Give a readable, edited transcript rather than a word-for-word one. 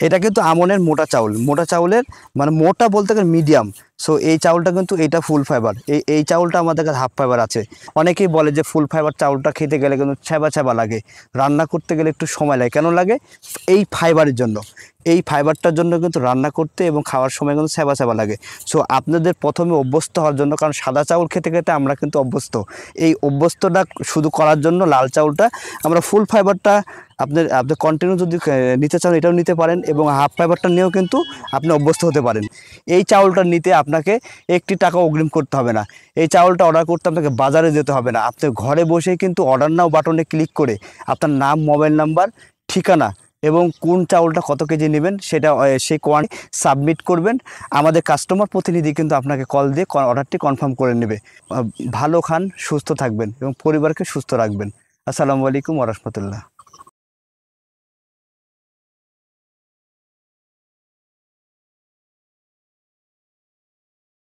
এটা কিন্তু আমনের মোটা চাউলের মানে মোটা বলতে গেলে মিডিয়াম। সো এই চাউলটা কিন্তু এটা ফুল ফাইবার, এই চাউলটা আমাদের কাছে হাফ ফাইবার আছে। অনেকেই বলে যে ফুল ফাইবার চাউলটা খেতে গেলে কিন্তু ছ্যাবা ছ্যাবা লাগে, রান্না করতে গেলে একটু সময় লাগে। কেন লাগে? এই ফাইবারের জন্য, এই ফাইবারটার জন্য কিন্তু রান্না করতে এবং খাওয়ার সময় কিন্তু ছ্যাবা ছ্যাবা লাগে। সো আপনাদের প্রথমে অভ্যস্ত হওয়ার জন্য, কারণ সাদা চাউল খেতে খেতে আমরা কিন্তু অভ্যস্ত, এই অভ্যস্তটা শুধু করার জন্য লাল চাউলটা আমরা ফুল ফাইবারটা আপনি কন্টিনিউ যদি নিতে চান এটাও নিতে পারেন, এবং হাফ ফাইবারটা নিয়েও কিন্তু আপনি অভ্যস্ত হতে পারেন। এই চাউলটা নিতে আপনাকে একটি টাকা অগ্রিম করতে হবে না। এই চাউলটা অর্ডার করতে আপনাকে বাজারে যেতে হবে না। আপনি ঘরে বসেই কিন্তু অর্ডার নাও বাটনে ক্লিক করে আপনার নাম, মোবাইল নাম্বার, ঠিকানা এবং কোন চাউলটা কত কেজি নেবেন সেটা সেই কোয়ান্টিটি সাবমিট করবেন। আমাদের কাস্টমার প্রতিনিধি কিন্তু আপনাকে কল দিয়ে অর্ডারটি কনফার্ম করে নেবে। ভালো খান, সুস্থ থাকবেন এবং পরিবারকে সুস্থ রাখবেন। আসসালামু আলাইকুম ওয়া রাহমাতুল্লাহ।